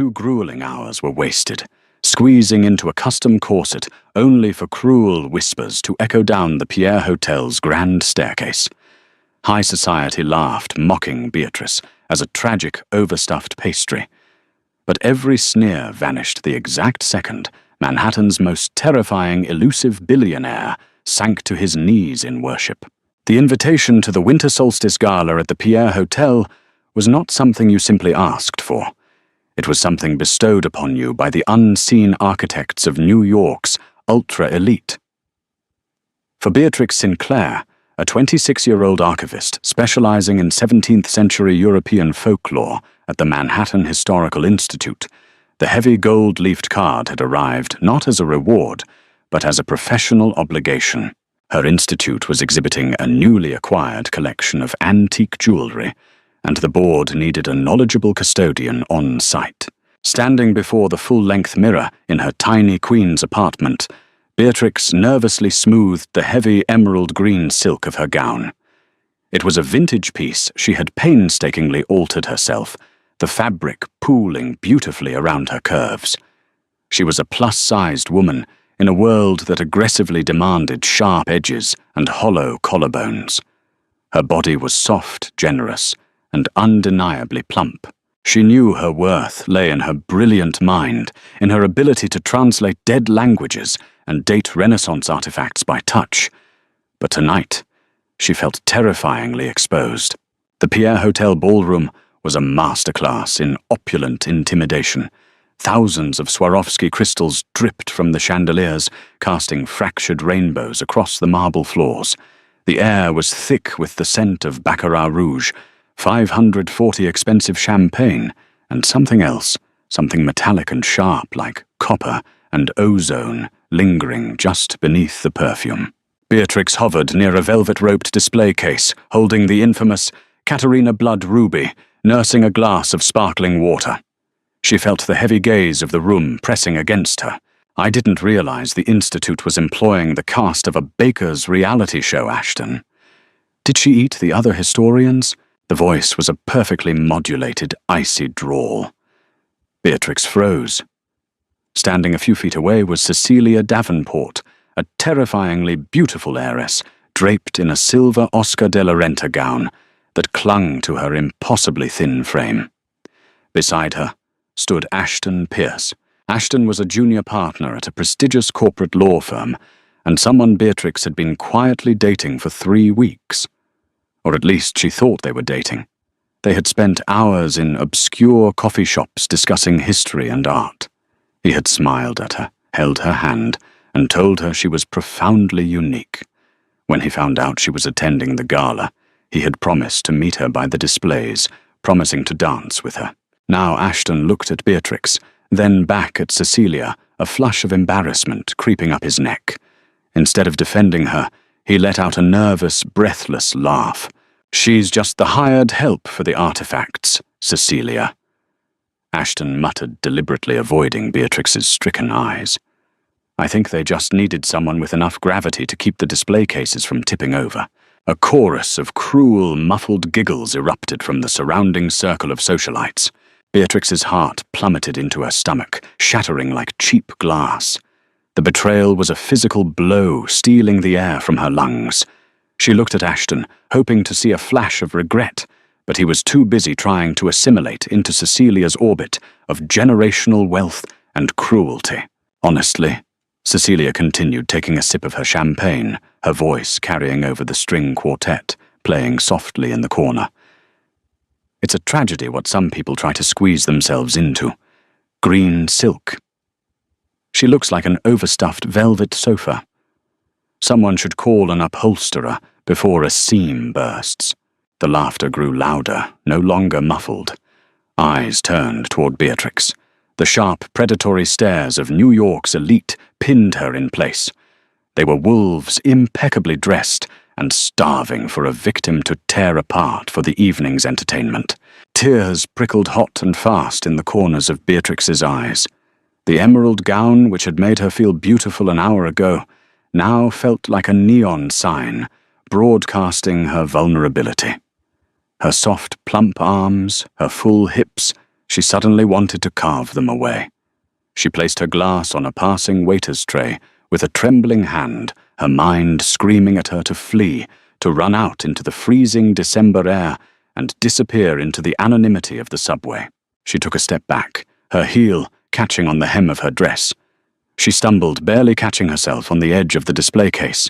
2 grueling hours were wasted, squeezing into a custom corset only for cruel whispers to echo down the Pierre Hotel's grand staircase. High society laughed, mocking Beatrice as a tragic, overstuffed pastry. But every sneer vanished the exact second Manhattan's most terrifying, elusive billionaire sank to his knees in worship. The invitation to the Winter Solstice Gala at the Pierre Hotel was not something you simply asked for. It was something bestowed upon you by the unseen architects of New York's ultra-elite. For Beatrix Sinclair, a 26-year-old archivist specializing in 17th-century European folklore at the Manhattan Historical Institute, the heavy gold-leafed card had arrived not as a reward, but as a professional obligation. Her institute was exhibiting a newly acquired collection of antique jewelry, and the board needed a knowledgeable custodian on site. Standing before the full-length mirror in her tiny queen's apartment, Beatrix nervously smoothed the heavy emerald green silk of her gown. It was a vintage piece she had painstakingly altered herself, the fabric pooling beautifully around her curves. She was a plus-sized woman in a world that aggressively demanded sharp edges and hollow collarbones. Her body was soft, generous, and undeniably plump. She knew her worth lay in her brilliant mind, in her ability to translate dead languages and date Renaissance artifacts by touch. But tonight, she felt terrifyingly exposed. The Pierre Hotel ballroom was a masterclass in opulent intimidation. Thousands of Swarovski crystals dripped from the chandeliers, casting fractured rainbows across the marble floors. The air was thick with the scent of Baccarat Rouge, 540 expensive champagne, and something else, something metallic and sharp like copper and ozone, lingering just beneath the perfume. Beatrix hovered near a velvet-roped display case, holding the infamous Caterina Blood ruby, nursing a glass of sparkling water. She felt the heavy gaze of the room pressing against her. "I didn't realize the Institute was employing the cast of a baker's reality show, Ashton." Did she eat the other historians? The voice was a perfectly modulated, icy drawl. Beatrix froze. Standing a few feet away was Cecilia Davenport, a terrifyingly beautiful heiress, draped in a silver Oscar de la Renta gown that clung to her impossibly thin frame. Beside her stood Ashton Pierce. Ashton was a junior partner at a prestigious corporate law firm, and someone Beatrix had been quietly dating for 3 weeks. Or at least she thought they were dating. They had spent hours in obscure coffee shops discussing history and art. He had smiled at her, held her hand, and told her she was profoundly unique. When he found out she was attending the gala, he had promised to meet her by the displays, promising to dance with her. Now Ashton looked at Beatrix, then back at Cecilia, a flush of embarrassment creeping up his neck. Instead of defending her, he let out a nervous, breathless laugh. "She's just the hired help for the artifacts, Cecilia." Ashton muttered, deliberately avoiding Beatrix's stricken eyes. "I think they just needed someone with enough gravity to keep the display cases from tipping over." A chorus of cruel, muffled giggles erupted from the surrounding circle of socialites. Beatrix's heart plummeted into her stomach, shattering like cheap glass. The betrayal was a physical blow, stealing the air from her lungs. She looked at Ashton, hoping to see a flash of regret, but he was too busy trying to assimilate into Cecilia's orbit of generational wealth and cruelty. "Honestly," Cecilia continued, taking a sip of her champagne, her voice carrying over the string quartet, playing softly in the corner. "It's a tragedy what some people try to squeeze themselves into. Green silk. She looks like an overstuffed velvet sofa. Someone should call an upholsterer before a seam bursts." The laughter grew louder, no longer muffled. Eyes turned toward Beatrix. The sharp, predatory stares of New York's elite pinned her in place. They were wolves impeccably dressed and starving for a victim to tear apart for the evening's entertainment. Tears prickled hot and fast in the corners of Beatrix's eyes. The emerald gown, which had made her feel beautiful an hour ago, now felt like a neon sign, broadcasting her vulnerability. Her soft, plump arms, her full hips, She suddenly wanted to carve them away. She placed her glass on a passing waiter's tray with a trembling hand, her mind screaming at her to flee, to run out into the freezing December air and disappear into the anonymity of the subway. She took a step back, her heel catching on the hem of her dress. She stumbled, barely catching herself on the edge of the display case.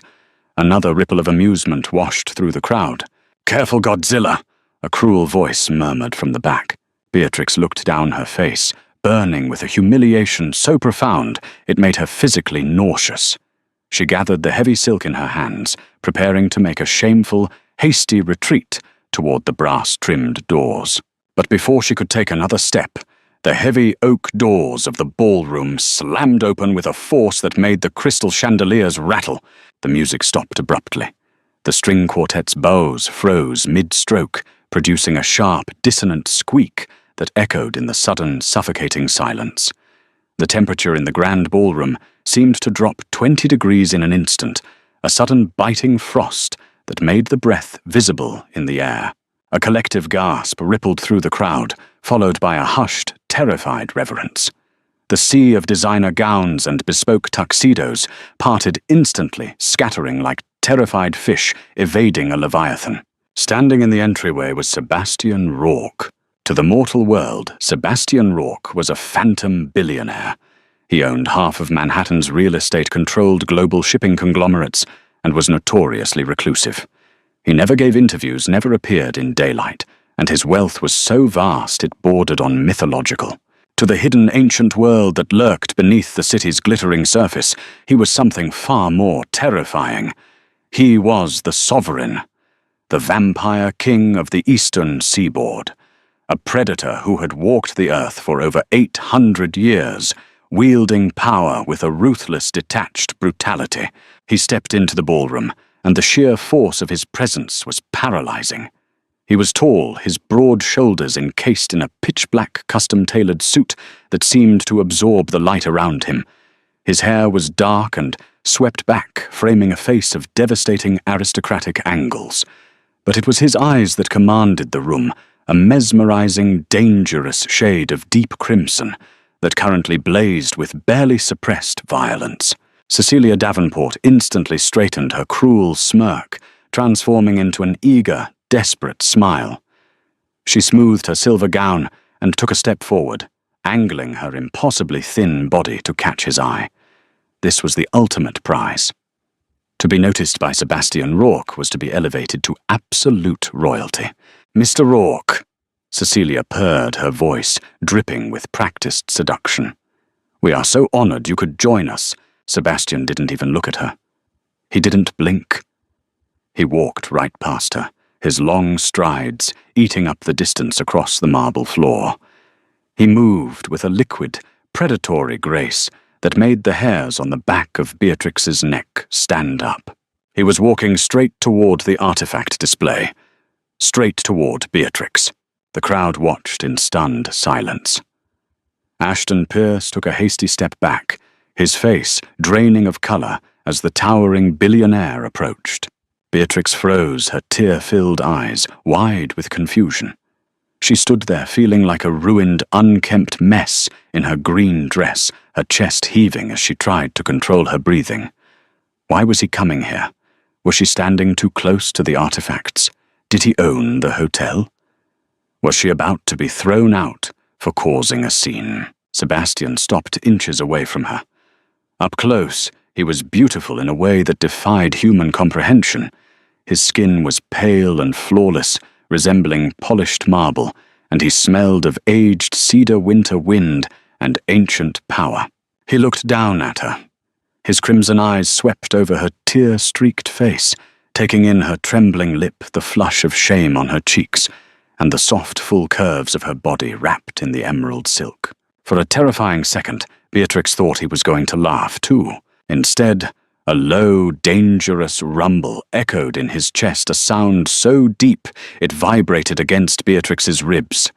Another ripple of amusement washed through the crowd. "Careful, Godzilla!" a cruel voice murmured from the back. Beatrix looked down her face, burning with a humiliation so profound it made her physically nauseous. She gathered the heavy silk in her hands, preparing to make a shameful, hasty retreat toward the brass-trimmed doors. But before she could take another step, the heavy oak doors of the ballroom slammed open with a force that made the crystal chandeliers rattle. The music stopped abruptly. The string quartet's bows froze mid-stroke, producing a sharp, dissonant squeak that echoed in the sudden, suffocating silence. The temperature in the grand ballroom seemed to drop 20 degrees in an instant, a sudden biting frost that made the breath visible in the air. A collective gasp rippled through the crowd, followed by a hushed, terrified reverence. The sea of designer gowns and bespoke tuxedos parted instantly, scattering like terrified fish evading a leviathan. Standing in the entryway was Sebastian Rourke. To the mortal world, Sebastian Rourke was a phantom billionaire. He owned half of Manhattan's real estate-controlled global shipping conglomerates and was notoriously reclusive. He never gave interviews, never appeared in daylight, and his wealth was so vast it bordered on mythological. To the hidden ancient world that lurked beneath the city's glittering surface, he was something far more terrifying. He was the sovereign, the vampire king of the eastern seaboard, a predator who had walked the earth for over 800 years, wielding power with a ruthless, detached brutality. He stepped into the ballroom, and the sheer force of his presence was paralyzing. He was tall, his broad shoulders encased in a pitch-black custom-tailored suit that seemed to absorb the light around him. His hair was dark and swept back, framing a face of devastating aristocratic angles. But it was his eyes that commanded the room, a mesmerizing, dangerous shade of deep crimson that currently blazed with barely suppressed violence. Cecilia Davenport instantly straightened her cruel smirk, transforming into an eager, desperate smile. She smoothed her silver gown and took a step forward, angling her impossibly thin body to catch his eye. This was the ultimate prize. To be noticed by Sebastian Rourke was to be elevated to absolute royalty. "Mr. Rourke," Cecilia purred, her voice dripping with practiced seduction. "We are so honored you could join us." Sebastian didn't even look at her. He didn't blink. He walked right past her, his long strides eating up the distance across the marble floor. He moved with a liquid, predatory grace that made the hairs on the back of Beatrix's neck stand up. He was walking straight toward the artifact display, straight toward Beatrix. The crowd watched in stunned silence. Ashton Pierce took a hasty step back, his face draining of color as the towering billionaire approached. Beatrix froze, her tear-filled eyes wide with confusion. She stood there feeling like a ruined, unkempt mess in her green dress, her chest heaving as she tried to control her breathing. Why was he coming here? Was she standing too close to the artifacts? Did he own the hotel? Was she about to be thrown out for causing a scene? Sebastian stopped inches away from her. Up close, he was beautiful in a way that defied human comprehension. His skin was pale and flawless, resembling polished marble, and he smelled of aged cedar winter wind and ancient power. He looked down at her. His crimson eyes swept over her tear-streaked face, taking in her trembling lip, the flush of shame on her cheeks, and the soft, full curves of her body wrapped in the emerald silk. For a terrifying second, Beatrix thought he was going to laugh too. Instead, a low, dangerous rumble echoed in his chest, a sound so deep it vibrated against Beatrix's ribs.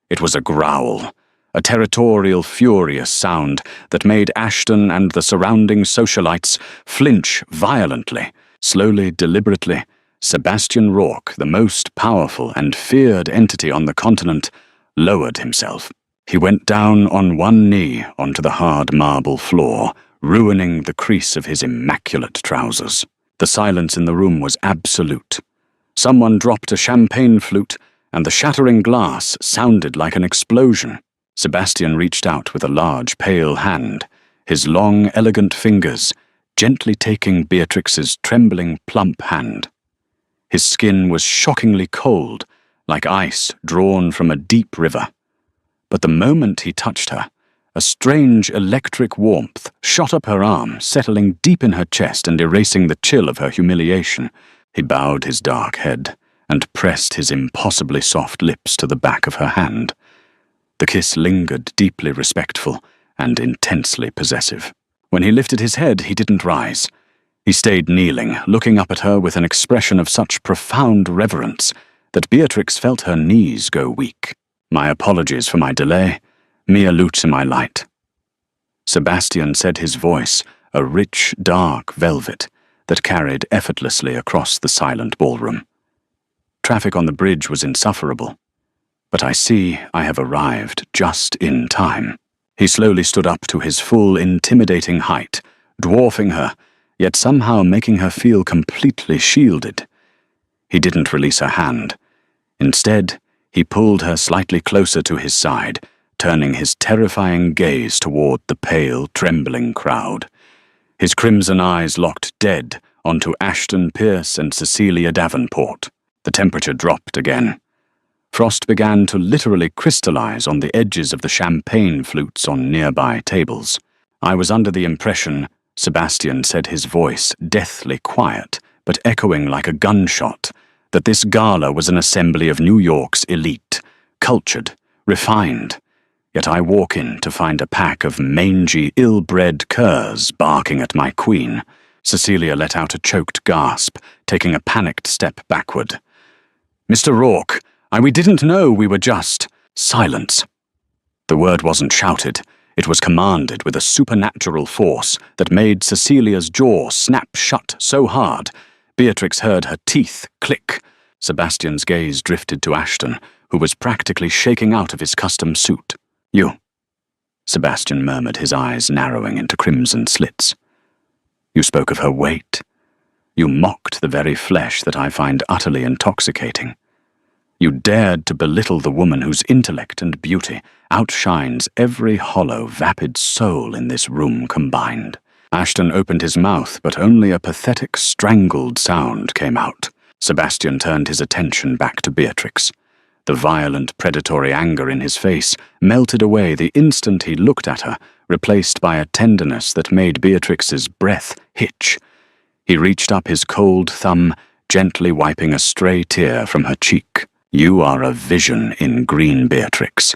It was a growl, a territorial, furious sound that made Ashton and the surrounding socialites flinch violently. Slowly, deliberately, Sebastian Rourke, the most powerful and feared entity on the continent, lowered himself. He went down on one knee onto the hard marble floor, ruining the crease of his immaculate trousers. The silence in the room was absolute. Someone dropped a champagne flute, and the shattering glass sounded like an explosion. Sebastian reached out with a large, pale hand, his long, elegant fingers gently taking Beatrix's trembling, plump hand. His skin was shockingly cold, like ice drawn from a deep river. But the moment he touched her, a strange electric warmth shot up her arm, settling deep in her chest and erasing the chill of her humiliation. He bowed his dark head and pressed his impossibly soft lips to the back of her hand. The kiss lingered, deeply respectful and intensely possessive. When he lifted his head, he didn't rise. He stayed kneeling, looking up at her with an expression of such profound reverence that Beatrix felt her knees go weak. My apologies for my delay. Mia luce my light. Sebastian said, his voice a rich, dark velvet that carried effortlessly across the silent ballroom. Traffic on the bridge was insufferable, but I see I have arrived just in time. He slowly stood up to his full, intimidating height, dwarfing her, yet somehow making her feel completely shielded. He didn't release her hand. Instead, he pulled her slightly closer to his side, turning his terrifying gaze toward the pale, trembling crowd. His crimson eyes locked dead onto Ashton Pierce and Cecilia Davenport. The temperature dropped again. Frost began to literally crystallize on the edges of the champagne flutes on nearby tables. I was under the impression, Sebastian said, his voice deathly quiet, but echoing like a gunshot, that this gala was an assembly of New York's elite, cultured, refined. Yet I walk in to find a pack of mangy, ill-bred curs barking at my queen. Cecilia let out a choked gasp, taking a panicked step backward. Mr. Rourke, we didn't know we were just... Silence. The word wasn't shouted. It was commanded with a supernatural force that made Cecilia's jaw snap shut so hard, Beatrix heard her teeth click. Sebastian's gaze drifted to Ashton, who was practically shaking out of his custom suit. You, Sebastian murmured, his eyes narrowing into crimson slits. You spoke of her weight. You mocked the very flesh that I find utterly intoxicating. You dared to belittle the woman whose intellect and beauty outshines every hollow, vapid soul in this room combined. Ashton opened his mouth, but only a pathetic, strangled sound came out. Sebastian turned his attention back to Beatrix. The violent, predatory anger in his face melted away the instant he looked at her, replaced by a tenderness that made Beatrix's breath hitch. He reached up his cold thumb, gently wiping a stray tear from her cheek. You are a vision in green, Beatrix,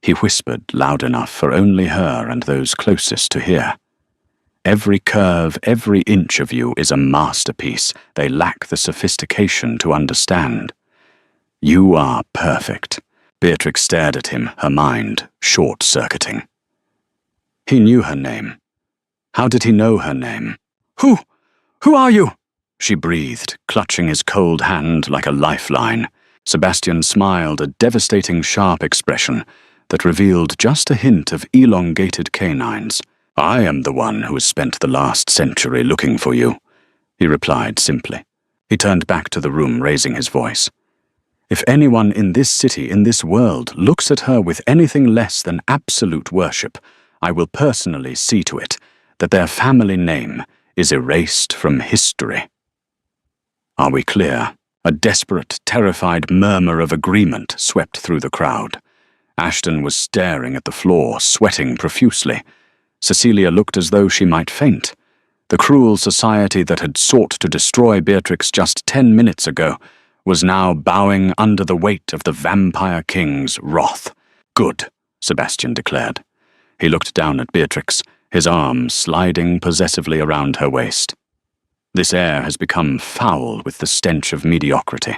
he whispered loud enough for only her and those closest to hear. Every curve, every inch of you is a masterpiece they lack the sophistication to understand. You are perfect. Beatrix stared at him, her mind short-circuiting. He knew her name. How did he know her name? Who are you? She breathed, clutching his cold hand like a lifeline. Sebastian smiled, a devastating, sharp expression that revealed just a hint of elongated canines. I am the one who has spent the last century looking for you, he replied simply. He turned back to the room, raising his voice. If anyone in this city, in this world, looks at her with anything less than absolute worship, I will personally see to it that their family name is erased from history. Are we clear? A desperate, terrified murmur of agreement swept through the crowd. Ashton was staring at the floor, sweating profusely. Cecilia looked as though she might faint. The cruel society that had sought to destroy Beatrix just 10 minutes ago was now bowing under the weight of the vampire king's wrath. Good, Sebastian declared. He looked down at Beatrix, his arm sliding possessively around her waist. This air has become foul with the stench of mediocrity.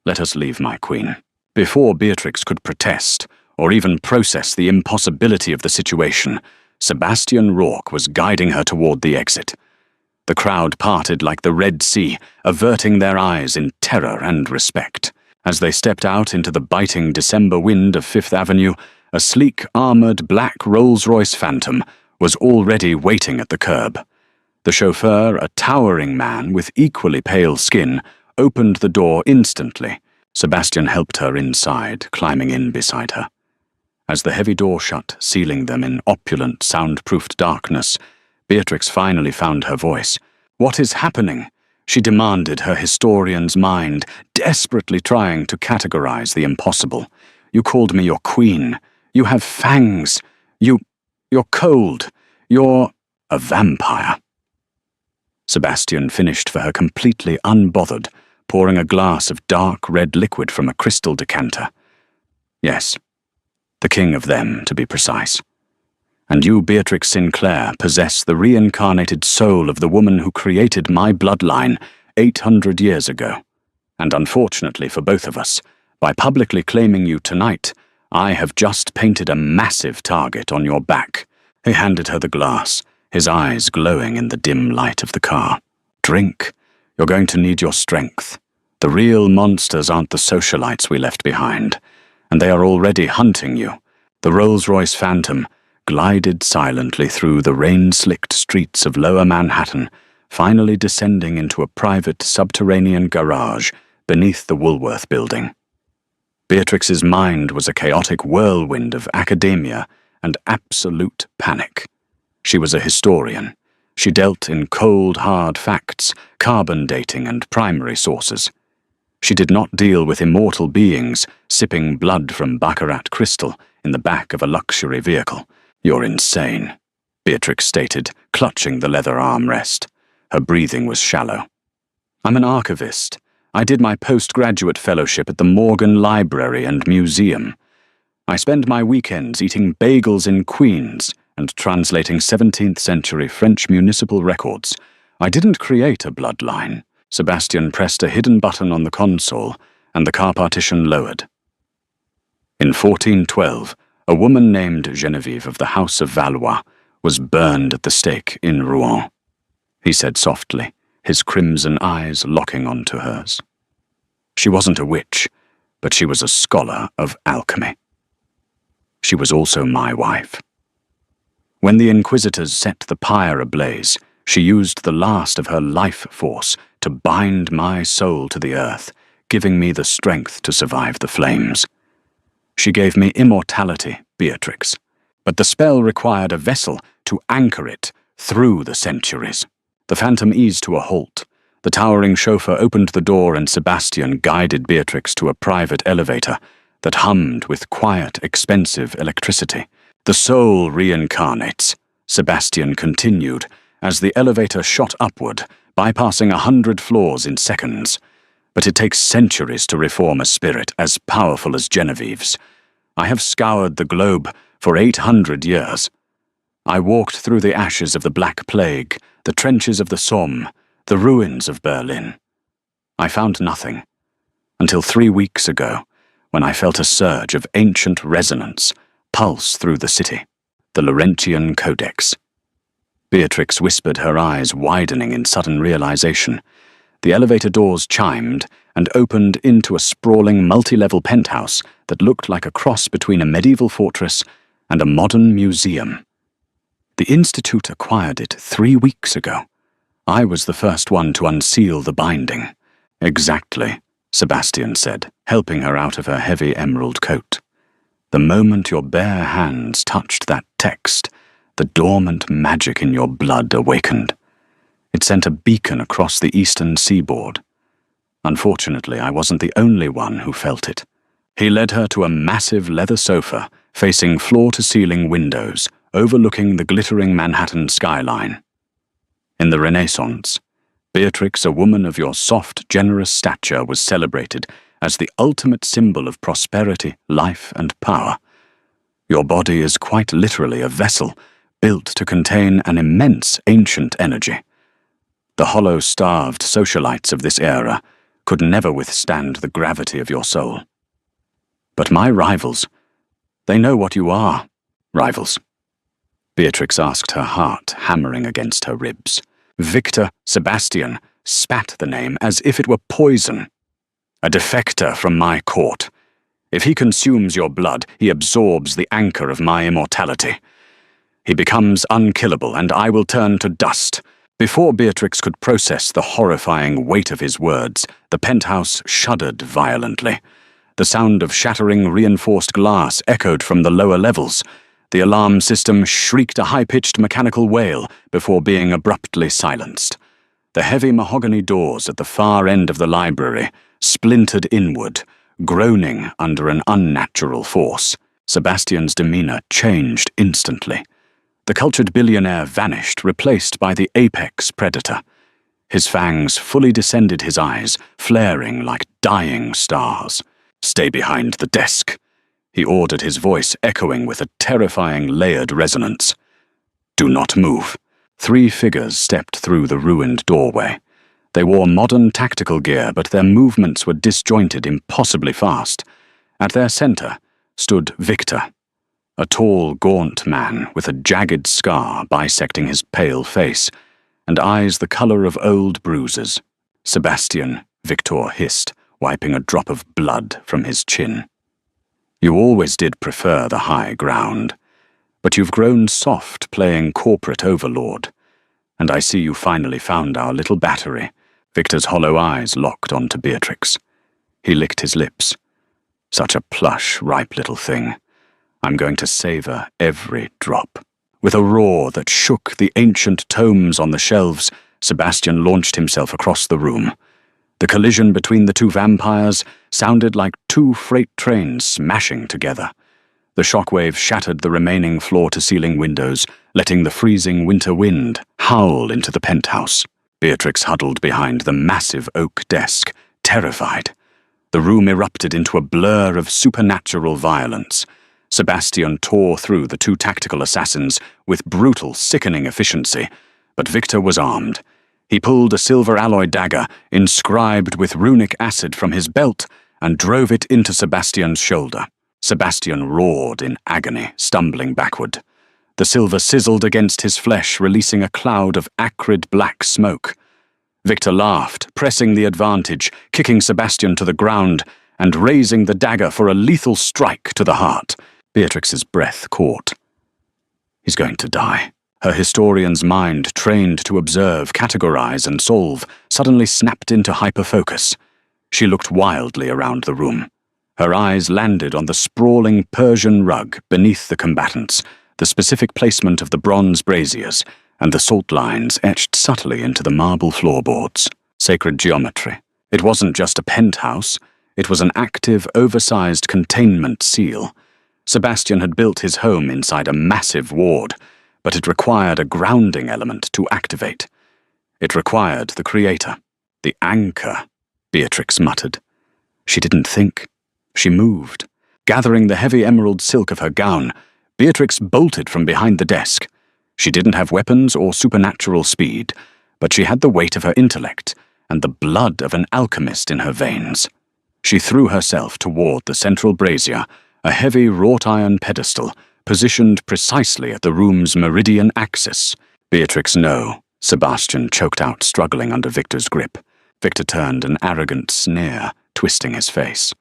Let us leave, my queen. Before Beatrix could protest, or even process the impossibility of the situation, Sebastian Rourke was guiding her toward the exit. The crowd parted like the Red Sea, averting their eyes in terror and respect. As they stepped out into the biting December wind of Fifth Avenue, A sleek, armoured black Rolls-Royce Phantom was already waiting at the curb. The chauffeur, a towering man with equally pale skin, opened the door instantly. Sebastian helped her inside, climbing in beside her. As the heavy door shut, sealing them in opulent, soundproofed darkness, Beatrix finally found her voice. "What is happening?" she demanded, her historian's mind desperately trying to categorize the impossible. "You called me your queen. You have fangs. You're cold. You're a vampire." Sebastian finished for her completely unbothered, pouring a glass of dark red liquid from a crystal decanter. "Yes, the king of them, to be precise. And you, Beatrix Sinclair, possess the reincarnated soul of the woman who created my bloodline 800 years ago. And unfortunately for both of us, by publicly claiming you tonight, I have just painted a massive target on your back." He handed her the glass, his eyes glowing in the dim light of the car. "Drink. You're going to need your strength. The real monsters aren't the socialites we left behind, and they are already hunting you." The Rolls-Royce Phantom glided silently through the rain-slicked streets of Lower Manhattan, finally descending into a private subterranean garage beneath the Woolworth building. Beatrix's mind was a chaotic whirlwind of academia and absolute panic. She was a historian. She dealt in cold, hard facts, carbon dating, and primary sources. She did not deal with immortal beings sipping blood from baccarat crystal in the back of a luxury vehicle. "You're insane," Beatrix stated, clutching the leather armrest. Her breathing was shallow. "I'm an archivist. I did my postgraduate fellowship at the Morgan Library and Museum. I spend my weekends eating bagels in Queens and translating 17th century French municipal records. I didn't create a bloodline." Sebastian pressed a hidden button on the console, and the car partition lowered. "In 1412, a woman named Genevieve of the House of Valois was burned at the stake in Rouen," he said softly, his crimson eyes locking onto hers. "She wasn't a witch, but she was a scholar of alchemy. She was also my wife. When the Inquisitors set the pyre ablaze, she used the last of her life force to bind my soul to the earth, giving me the strength to survive the flames. She gave me immortality, Beatrix, but the spell required a vessel to anchor it through the centuries." The Phantom eased to a halt. The towering chauffeur opened the door and Sebastian guided Beatrix to a private elevator that hummed with quiet, expensive electricity. "The soul reincarnates," Sebastian continued, as the elevator shot upward, bypassing 100 floors in seconds. "But it takes centuries to reform a spirit as powerful as Genevieve's. I have scoured the globe for 800 years. I walked through the ashes of the Black Plague, the trenches of the Somme, the ruins of Berlin. I found nothing, until 3 weeks ago, when I felt a surge of ancient resonance pulse through the city. The Laurentian Codex." Beatrix whispered, her eyes widening in sudden realization. The elevator doors chimed and opened into a sprawling multi-level penthouse that looked like a cross between a medieval fortress and a modern museum. "The Institute acquired it 3 weeks ago. I was the first one to unseal the binding." "Exactly," Sebastian said, helping her out of her heavy emerald coat. "The moment your bare hands touched that text, the dormant magic in your blood awakened. It sent a beacon across the eastern seaboard. Unfortunately, I wasn't the only one who felt it." He led her to a massive leather sofa facing floor-to-ceiling windows overlooking the glittering Manhattan skyline. In the Renaissance, Beatrix, a woman of your soft, generous stature, was celebrated as the ultimate symbol of prosperity, life, and power. Your body is quite literally a vessel built to contain an immense ancient energy. The hollow, starved socialites of this era could never withstand the gravity of your soul. But my rivals, they know what you are, rivals. Beatrix asked, her heart hammering against her ribs. Victor Sebastian spat the name as if it were poison. A defector from my court. If he consumes your blood, he absorbs the anchor of my immortality. He becomes unkillable, and I will turn to dust. Before Beatrix could process the horrifying weight of his words, the penthouse shuddered violently. The sound of shattering reinforced glass echoed from the lower levels. The alarm system shrieked a high-pitched mechanical wail before being abruptly silenced. The heavy mahogany doors at the far end of the library splintered inward, groaning under an unnatural force. Sebastian's demeanor changed instantly. The cultured billionaire vanished, replaced by the apex predator. His fangs fully descended his eyes, flaring like dying stars. "Stay behind the desk," he ordered, his voice echoing with a terrifying layered resonance. "Do not move." 3 figures stepped through the ruined doorway. They wore modern tactical gear, but their movements were disjointed, impossibly fast. At their center stood Victor, a tall, gaunt man with a jagged scar bisecting his pale face, and eyes the color of old bruises. "Sebastian," Victor hissed, wiping a drop of blood from his chin. "You always did prefer the high ground, but you've grown soft playing corporate overlord. And I see you finally found our little battery." Victor's hollow eyes locked onto Beatrix. He licked his lips. "Such a plush, ripe little thing. I'm going to savor every drop." With a roar that shook the ancient tomes on the shelves, Sebastian launched himself across the room. The collision between the 2 vampires sounded like 2 freight trains smashing together. The shockwave shattered the remaining floor-to-ceiling windows, letting the freezing winter wind howl into the penthouse. Beatrix huddled behind the massive oak desk, terrified. The room erupted into a blur of supernatural violence. Sebastian tore through the 2 tactical assassins with brutal, sickening efficiency, but Victor was armed. He pulled a silver alloy dagger, inscribed with runic acid, from his belt and drove it into Sebastian's shoulder. Sebastian roared in agony, stumbling backward. The silver sizzled against his flesh, releasing a cloud of acrid black smoke. Victor laughed, pressing the advantage, kicking Sebastian to the ground, and raising the dagger for a lethal strike to the heart. Beatrix's breath caught. He's going to die. Her historian's mind, trained to observe, categorize, and solve, suddenly snapped into hyperfocus. She looked wildly around the room. Her eyes landed on the sprawling Persian rug beneath the combatants, the specific placement of the bronze braziers, and the salt lines etched subtly into the marble floorboards. Sacred geometry. It wasn't just a penthouse, it was an active, oversized containment seal. Sebastian had built his home inside a massive ward, but it required a grounding element to activate. It required the creator, the anchor, Beatrix muttered. She didn't think. She moved. Gathering the heavy emerald silk of her gown, Beatrix bolted from behind the desk. She didn't have weapons or supernatural speed, but she had the weight of her intellect and the blood of an alchemist in her veins. She threw herself toward the central brazier, a heavy wrought-iron pedestal, positioned precisely at the room's meridian axis. "Beatrix, no," Sebastian choked out, struggling under Victor's grip. Victor turned an arrogant sneer, twisting his face.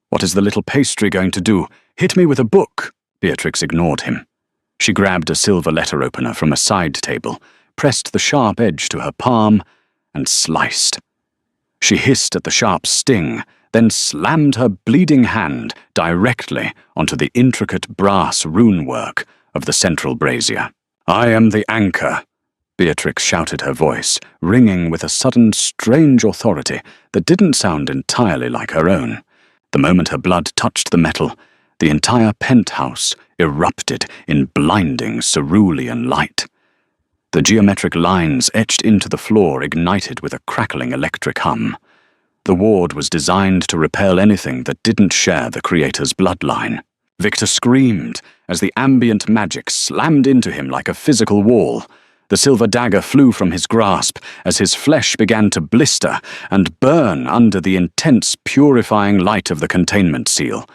"What is the little pastry going to do? Hit me with a book?" Beatrix ignored him. She grabbed a silver letter opener from a side table, pressed the sharp edge to her palm, and sliced. She hissed at the sharp sting, then slammed her bleeding hand directly onto the intricate brass runework of the central brazier. "I am the anchor," Beatrix shouted, her voice ringing with a sudden strange authority that didn't sound entirely like her own. The moment her blood touched the metal, the entire penthouse erupted in blinding cerulean light. The geometric lines etched into the floor ignited with a crackling electric hum. The ward was designed to repel anything that didn't share the creator's bloodline. Victor screamed as the ambient magic slammed into him like a physical wall. The silver dagger flew from his grasp as his flesh began to blister and burn under the intense, purifying light of the containment seal.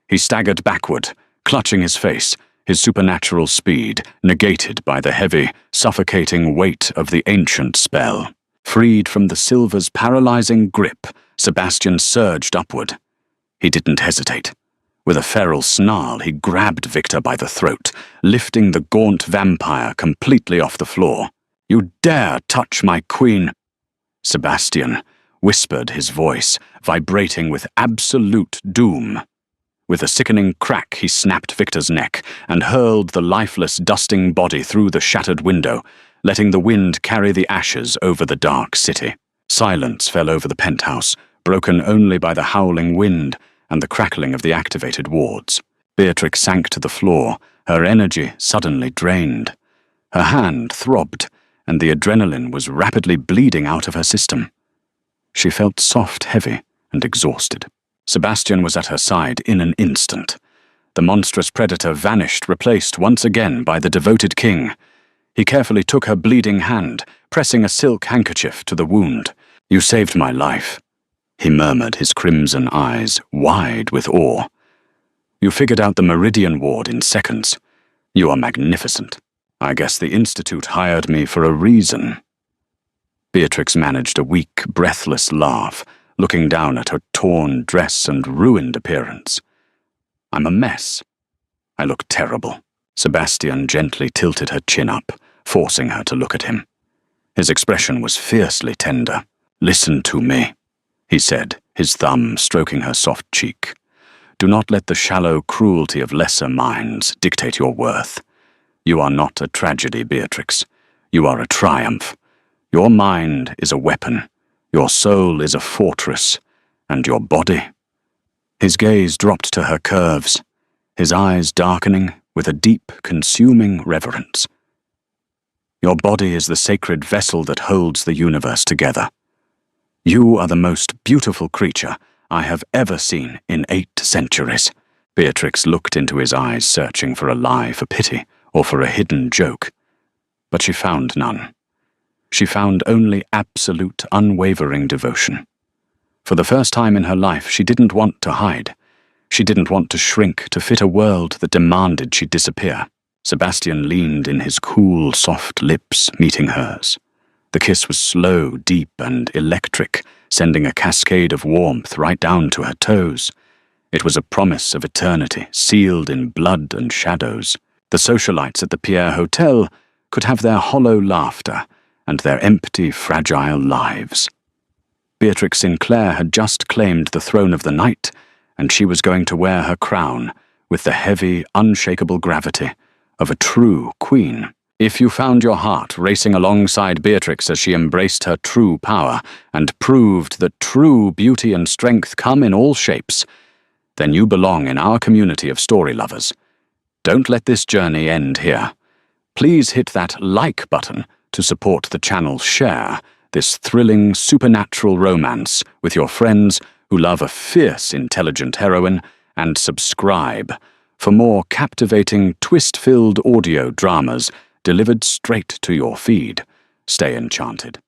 He staggered backward, clutching his face, his supernatural speed negated by the heavy, suffocating weight of the ancient spell. Freed from the silver's paralyzing grip, Sebastian surged upward. He didn't hesitate. With a feral snarl, he grabbed Victor by the throat, lifting the gaunt vampire completely off the floor. "You dare touch my queen!" Sebastian whispered, his voice vibrating with absolute doom. With a sickening crack, he snapped Victor's neck and hurled the lifeless, dusting body through the shattered window, letting the wind carry the ashes over the dark city. Silence fell over the penthouse, broken only by the howling wind and the crackling of the activated wards. Beatrix sank to the floor, her energy suddenly drained. Her hand throbbed, and the adrenaline was rapidly bleeding out of her system. She felt soft, heavy, and exhausted. Sebastian was at her side in an instant. The monstrous predator vanished, replaced once again by the devoted king. He carefully took her bleeding hand, pressing a silk handkerchief to the wound. "You saved my life," he murmured, his crimson eyes wide with awe. "You figured out the Meridian ward in seconds. You are magnificent. I guess the Institute hired me for a reason." Beatrix managed a weak, breathless laugh, looking down at her torn dress and ruined appearance. "I'm a mess. I look terrible." Sebastian gently tilted her chin up, forcing her to look at him. His expression was fiercely tender. "Listen to me," he said, his thumb stroking her soft cheek. "Do not let the shallow cruelty of lesser minds dictate your worth. You are not a tragedy, Beatrix. You are a triumph. Your mind is a weapon. Your soul is a fortress. And your body—" His gaze dropped to her curves, his eyes darkening with a deep, consuming reverence. "Your body is the sacred vessel that holds the universe together. You are the most beautiful creature I have ever seen in 8 centuries. Beatrix looked into his eyes, searching for a lie, for pity, or for a hidden joke. But she found none. She found only absolute, unwavering devotion. For the first time in her life, she didn't want to hide. She didn't want to shrink to fit a world that demanded she disappear. Sebastian leaned in, his cool, soft lips meeting hers. The kiss was slow, deep, and electric, sending a cascade of warmth right down to her toes. It was a promise of eternity, sealed in blood and shadows. The socialites at the Pierre Hotel could have their hollow laughter and their empty, fragile lives. Beatrix Sinclair had just claimed the throne of the night, and she was going to wear her crown with the heavy, unshakable gravity of a true queen. If you found your heart racing alongside Beatrix as she embraced her true power and proved that true beauty and strength come in all shapes, then you belong in our community of story lovers. Don't let this journey end here. Please hit that like button to support the channel. Share this thrilling supernatural romance with your friends who love a fierce, intelligent heroine, and subscribe for more captivating, twist-filled audio dramas delivered straight to your feed. Stay enchanted.